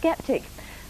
sceptic?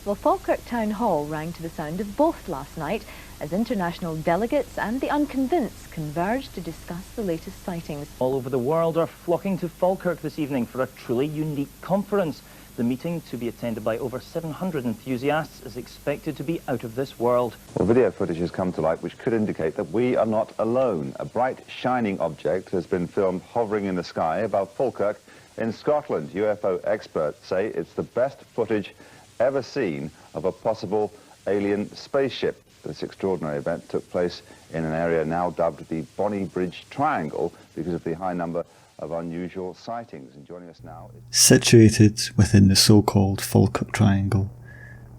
Well, Falkirk Town Hall rang to the sound of both last night as international delegates and the unconvinced converged to discuss the latest sightings. All over the world are flocking to Falkirk this evening for a truly unique conference. The meeting, to be attended by over 700 enthusiasts, is expected to be out of this world. Well, video footage has come to light which could indicate that we are not alone. A bright, shining object has been filmed hovering in the sky above Falkirk in Scotland. UFO experts say it's the best footage ever seen of a possible alien spaceship. This extraordinary event took place in an area now dubbed the Bonnybridge Triangle because of the high number of unusual sightings. And joining us now is... Situated within the so-called Falkirk Triangle,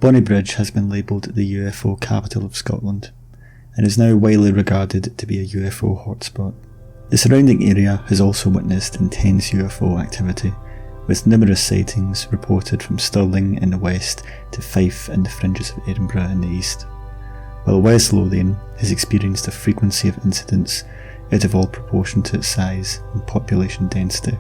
Bonnybridge has been labelled the UFO capital of Scotland and is now widely regarded to be a UFO hotspot. The surrounding area has also witnessed intense UFO activity, with numerous sightings reported from Stirling in the west to Fife and the fringes of Edinburgh in the east, while West Lothian has experienced a frequency of incidents out of all proportion to its size and population density.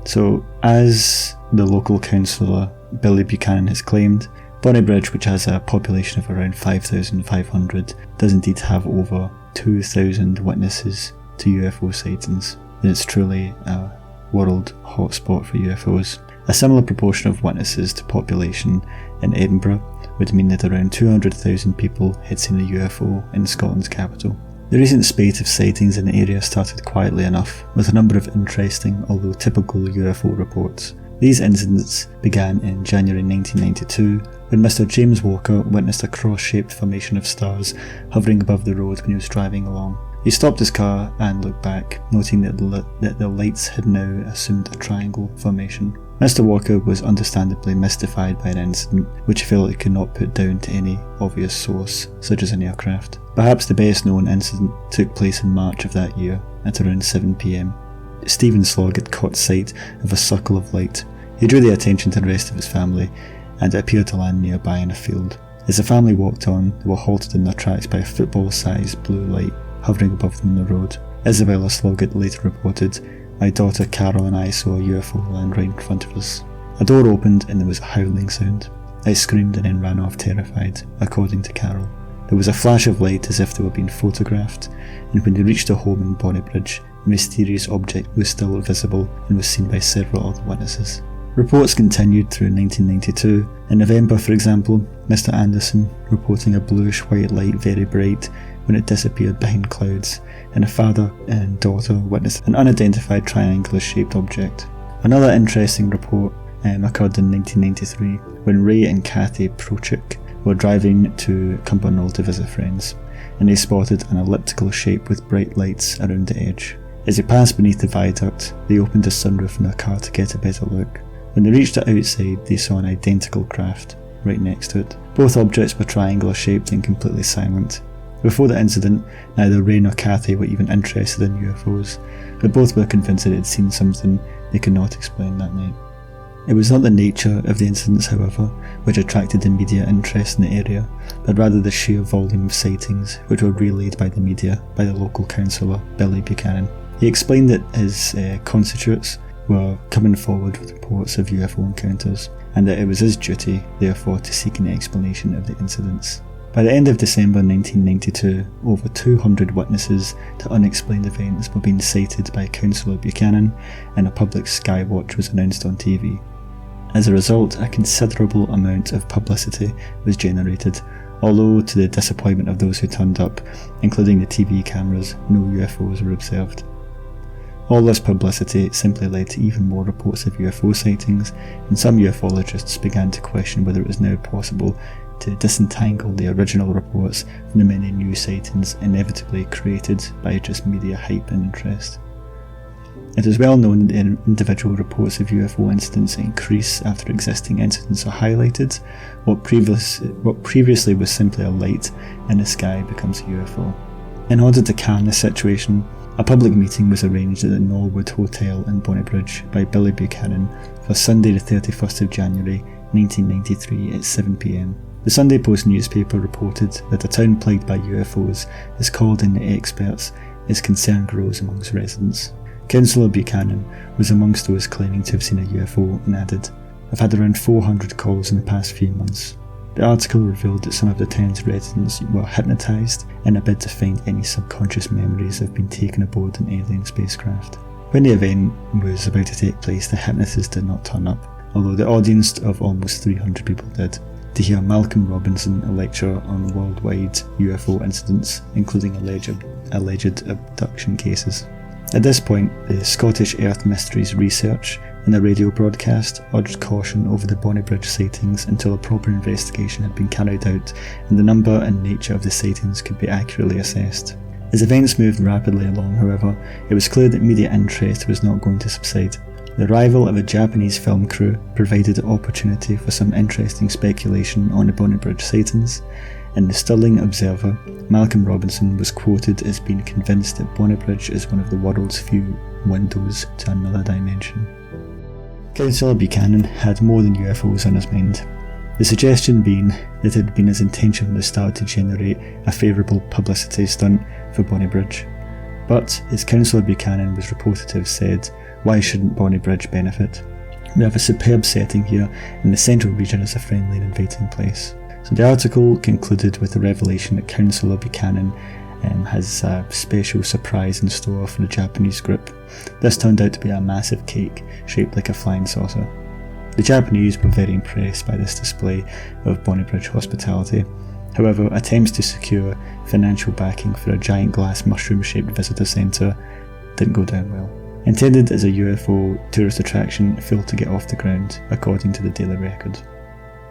So, as the local councillor Billy Buchanan has claimed, Bonnybridge, which has a population of around 5,500, does indeed have over 2,000 witnesses to UFO sightings, and it's truly a world hotspot for UFOs. A similar proportion of witnesses to population in Edinburgh would mean that around 200,000 people had seen a UFO in Scotland's capital. The recent spate of sightings in the area started quietly enough, with a number of interesting, although typical UFO reports. These incidents began in January 1992, when Mr. James Walker witnessed a cross-shaped formation of stars hovering above the road when he was driving along. He stopped his car and looked back, noting that the lights had now assumed a triangle formation. Mr. Walker was understandably mystified by an incident which he felt he could not put down to any obvious source, such as an aircraft. Perhaps the best known incident took place in March of that year, at around 7 p.m. Stephen Slog had caught sight of a circle of light. He drew the attention to the rest of his family, and it appeared to land nearby in a field. As the family walked on, they were halted in their tracks by a football-sized blue light hovering above them on the road. Isabella Sloggett later reported, "My daughter Carol and I saw a UFO land right in front of us. A door opened and there was a howling sound. I screamed and then ran off terrified," according to Carol. There was a flash of light as if they were being photographed, and when they reached a home in Bonnybridge, the mysterious object was still visible and was seen by several other witnesses. Reports continued through 1992. In November, for example, Mr. Anderson reporting a bluish-white light very bright when it disappeared behind clouds, and a father and daughter witnessed an unidentified triangular-shaped object. Another interesting report occurred in 1993 when Ray and Kathy Prochik were driving to Cumbernauld to visit friends, and they spotted an elliptical shape with bright lights around the edge. As they passed beneath the viaduct, they opened the sunroof in their car to get a better look. When they reached the outside, they saw an identical craft right next to it. Both objects were triangular shaped and completely silent. Before the incident, neither Ray nor Kathy were even interested in UFOs, but both were convinced that they had seen something they could not explain that night. It was not the nature of the incidents, however, which attracted the media interest in the area, but rather the sheer volume of sightings which were relayed by the media by the local councillor Billy Buchanan. He explained that his constituents were coming forward with reports of UFO encounters, and that it was his duty, therefore, to seek an explanation of the incidents. By the end of December 1992, over 200 witnesses to unexplained events were being cited by Councillor Buchanan, and a public skywatch was announced on TV. As a result, a considerable amount of publicity was generated, although to the disappointment of those who turned up, including the TV cameras, no UFOs were observed. All this publicity simply led to even more reports of UFO sightings, and some ufologists began to question whether it was now possible to disentangle the original reports from the many new sightings inevitably created by just media hype and interest. It is well known that individual reports of UFO incidents increase after existing incidents are highlighted. What previously was simply a light in the sky becomes a UFO. In order to calm the situation, a public meeting was arranged at the Norwood Hotel in Bonnybridge by Billy Buchanan for Sunday the 31st of January 1993 at 7 p.m. The Sunday Post newspaper reported that a town plagued by UFOs is called in the experts as concern grows amongst residents. Councillor Buchanan was amongst those claiming to have seen a UFO and added, have had around 400 calls in the past few months. The article revealed that some of the town's residents were hypnotised in a bid to find any subconscious memories of being taken aboard an alien spacecraft. When the event was about to take place, the hypnotist did not turn up, although the audience of almost 300 people did, to hear Malcolm Robinson lecture on worldwide UFO incidents, including alleged abduction cases. At this point, the Scottish Earth Mysteries Research in a radio broadcast urged caution over the Bonnybridge sightings until a proper investigation had been carried out and the number and nature of the sightings could be accurately assessed. As events moved rapidly along, however, it was clear that media interest was not going to subside. The arrival of a Japanese film crew provided the opportunity for some interesting speculation on the Bonnybridge sightings. In the Stirling Observer, Malcolm Robinson was quoted as being convinced that Bonnybridge is one of the world's few windows to another dimension. Councillor Buchanan had more than UFOs on his mind, the suggestion being that it had been his intention from the start to generate a favourable publicity stunt for Bonnybridge. But, as Councillor Buchanan was reported to have said, why shouldn't Bonnybridge benefit? We have a superb setting here, and the central region is a friendly and inviting place. So the article concluded with the revelation that Councillor Buchanan has a special surprise in store for the Japanese group. This turned out to be a massive cake shaped like a flying saucer. The Japanese were very impressed by this display of Bonnybridge hospitality. However, attempts to secure financial backing for a giant glass mushroom-shaped visitor centre didn't go down well. Intended as a UFO tourist attraction, it failed to get off the ground, according to the Daily Record.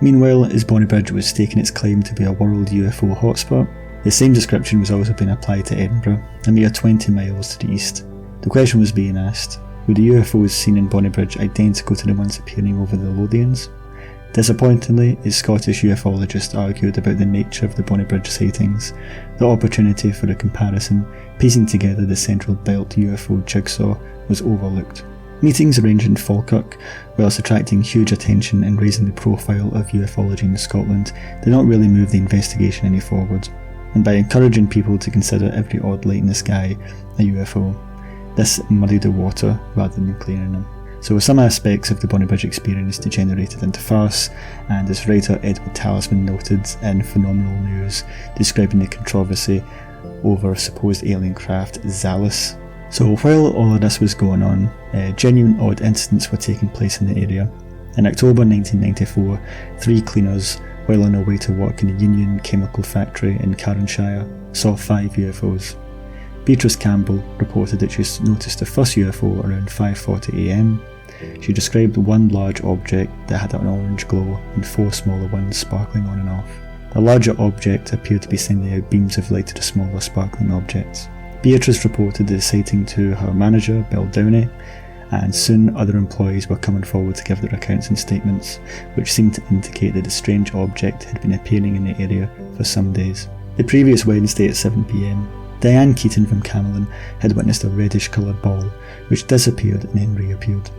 Meanwhile, as Bonnybridge was staking its claim to be a world UFO hotspot, the same description was also being applied to Edinburgh, a mere 20 miles to the east. The question was being asked, were the UFOs seen in Bonnybridge identical to the ones appearing over the Lothians? Disappointingly, as Scottish ufologists argued about the nature of the Bonnybridge sightings, the opportunity for a comparison, piecing together the Central Belt UFO jigsaw, was overlooked. Meetings arranged in Falkirk, whilst attracting huge attention and raising the profile of ufology in Scotland, did not really move the investigation any forward. And by encouraging people to consider every odd light in the sky a UFO, this muddied the water rather than clearing them. So some aspects of the Bonnybridge experience degenerated into farce, and as writer Edward Talisman noted in Phenomenal News, describing the controversy over supposed alien craft Zalus. So while all of this was going on, genuine odd incidents were taking place in the area. In October 1994, 3 cleaners, while on their way to work in the Union Chemical Factory in Carronshire, saw 5 UFOs. Beatrice Campbell reported that she noticed the first UFO around 5:40 am. She described one large object that had an orange glow and 4 smaller ones sparkling on and off. The larger object appeared to be sending out beams of light to the smaller sparkling objects. Beatrice reported the sighting to her manager, Bill Downey, and soon other employees were coming forward to give their accounts and statements, which seemed to indicate that the strange object had been appearing in the area for some days. The previous Wednesday at 7 p.m, Diane Keaton from Camelon had witnessed a reddish-coloured ball, which disappeared and then reappeared.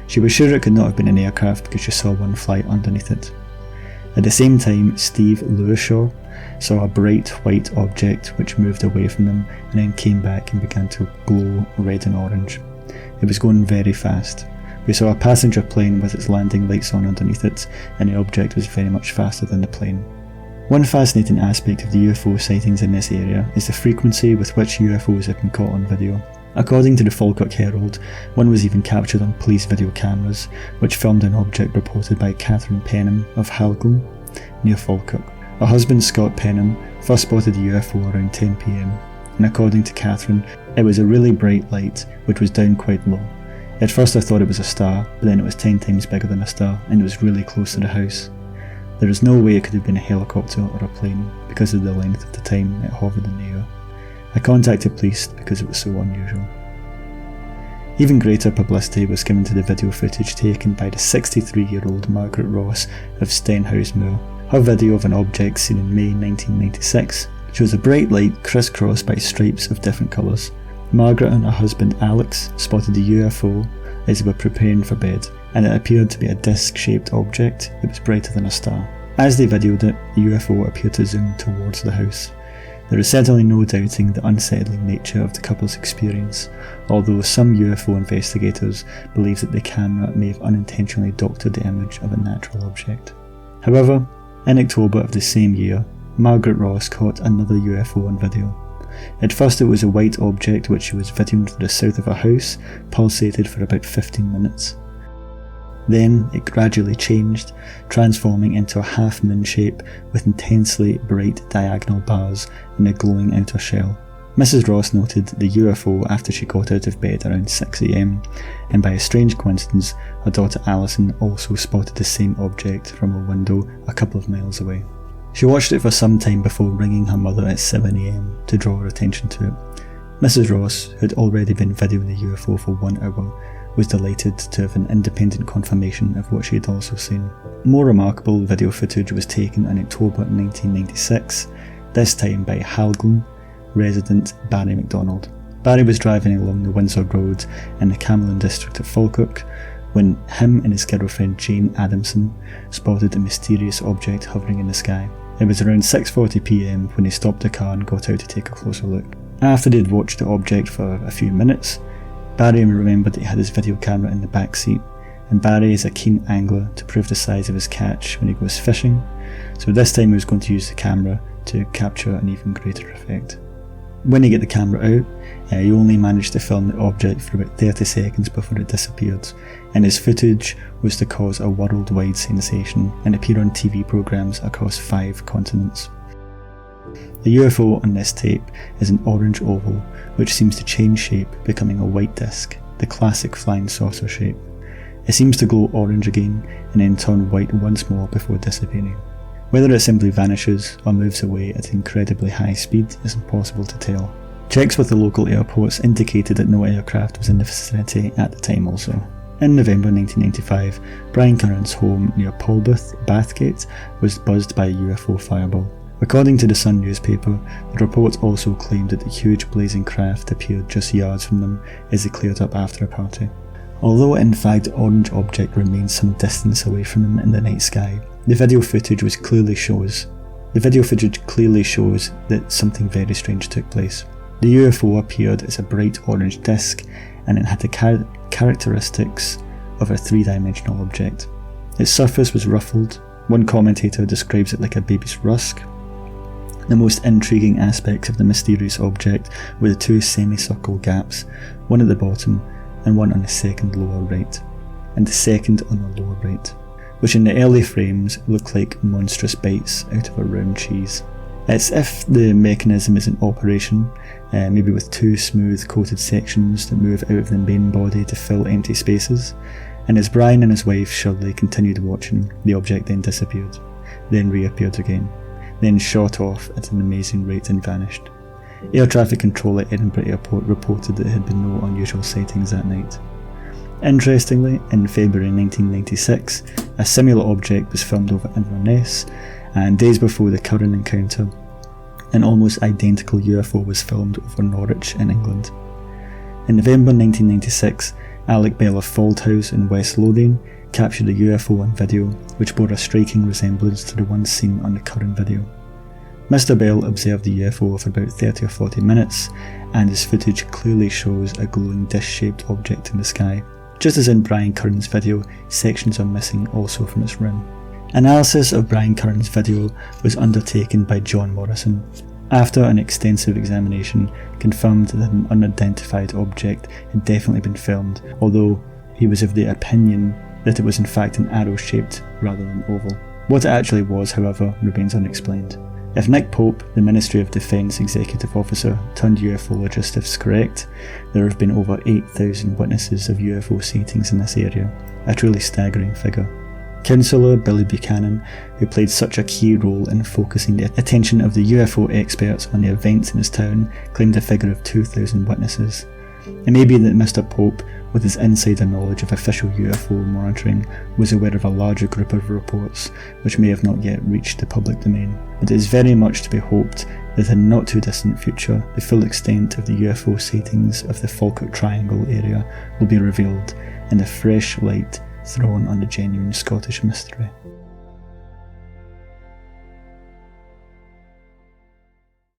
She was sure it could not have been an aircraft because she saw one fly underneath it. At the same time, Steve Lewishaw saw a bright white object which moved away from them and then came back and began to glow red and orange. It was going very fast. We saw a passenger plane with its landing lights on underneath it, and the object was very much faster than the plane. One fascinating aspect of the UFO sightings in this area is the frequency with which UFOs have been caught on video. According to the Falkirk Herald, one was even captured on police video cameras, which filmed an object reported by Catherine Penham of Halglen, near Falkirk. Her husband Scott Penham first spotted the UFO around 10 p.m, and according to Catherine, it was a really bright light which was down quite low. At first I thought it was a star, but then it was 10 times bigger than a star, and it was really close to the house. There is no way it could have been a helicopter or a plane because of the length of the time it hovered in the air. I contacted police because it was so unusual. Even greater publicity was given to the video footage taken by the 63-year-old Margaret Ross of Stenhouse Moor. Her video of an object seen in May 1996 shows a bright light crisscrossed by stripes of different colours. Margaret and her husband Alex spotted the UFO as they were preparing for bed, and it appeared to be a disc-shaped object that was brighter than a star. As they videoed it, the UFO appeared to zoom towards the house. There is certainly no doubting the unsettling nature of the couple's experience, although some UFO investigators believe that the camera may have unintentionally doctored the image of a natural object. However, in October of the same year, Margaret Ross caught another UFO on video. At first it was a white object which she was videoing to the south of her house, pulsated for about 15 minutes. Then it gradually changed, transforming into a half-moon shape with intensely bright diagonal bars and a glowing outer shell. Mrs. Ross noted the UFO after she got out of bed around 6 AM, and by a strange coincidence, her daughter Alison also spotted the same object from a window a couple of miles away. She watched it for some time before ringing her mother at 7 AM to draw her attention to it. Mrs. Ross, who had already been videoing the UFO for 1 hour, was delighted to have an independent confirmation of what she had also seen. More remarkable video footage was taken in October 1996, this time by Halglen resident Barry MacDonald. Barry was driving along the Windsor Road in the Camelon district of Falkirk when him and his girlfriend Jane Adamson spotted a mysterious object hovering in the sky. It was around 6:40 PM when they stopped the car and got out to take a closer look. After they'd watched the object for a few minutes, Barry remembered that he had his video camera in the back seat, and Barry is a keen angler to prove the size of his catch when he goes fishing, so this time he was going to use the camera to capture an even greater effect. When he got the camera out, he only managed to film the object for about 30 seconds before it disappeared, and his footage was to cause a worldwide sensation and appear on TV programmes across 5 continents. The UFO on this tape is an orange oval which seems to change shape, becoming a white disc, the classic flying saucer shape. It seems to glow orange again and then turn white once more before disappearing. Whether it simply vanishes or moves away at incredibly high speed is impossible to tell. Checks with the local airports indicated that no aircraft was in the vicinity at the time also. In November 1995, Brian Curran's home near Polbooth, Bathgate, was buzzed by a UFO fireball. According to the Sun newspaper, the report also claimed that the huge blazing craft appeared just yards from them as it cleared up after a party. Although in fact the orange object remained some distance away from them in the night sky, the video footage clearly shows that something very strange took place. The UFO appeared as a bright orange disc, and it had the characteristics of a 3-dimensional object. Its surface was ruffled. One commentator describes it like a baby's rusk. The most intriguing aspects of the mysterious object were the 2 semicircle gaps, one at the bottom and one on the second lower right, and the second on the lower right, which in the early frames look like monstrous bites out of a round cheese. It's if the mechanism is in operation, maybe with 2 smooth coated sections that move out of the main body to fill empty spaces, and as Brian and his wife Shirley continued watching, the object then disappeared, then reappeared again, then shot off at an amazing rate and vanished. Air traffic control at Edinburgh Airport reported that there had been no unusual sightings that night. Interestingly, in February 1996, a similar object was filmed over Inverness, and days before the current encounter, an almost identical UFO was filmed over Norwich in England. In November 1996, Alec Bell of Fauldhouse in West Lothian captured a UFO on video which bore a striking resemblance to the one seen on the current video. Mr. Bell observed the UFO for about 30 or 40 minutes, and his footage clearly shows a glowing disc-shaped object in the sky. Just as in Brian Curran's video, sections are missing also from its rim. Analysis of Brian Curran's video was undertaken by John Morrison. After an extensive examination, confirmed that an unidentified object had definitely been filmed, although he was of the opinion that it was in fact an arrow-shaped rather than oval. What it actually was, however, remains unexplained. If Nick Pope, the Ministry of Defence Executive Officer turned ufologist, is correct, there have been over 8,000 witnesses of UFO sightings in this area, a truly staggering figure. Councillor Billy Buchanan, who played such a key role in focusing the attention of the UFO experts on the events in his town, claimed a figure of 2,000 witnesses. It may be that Mr. Pope, with his insider knowledge of official UFO monitoring, was aware of a larger group of reports which may have not yet reached the public domain. But it is very much to be hoped that in the not too distant future, the full extent of the UFO sightings of the Falkirk Triangle area will be revealed, and a fresh light thrown on the genuine Scottish mystery.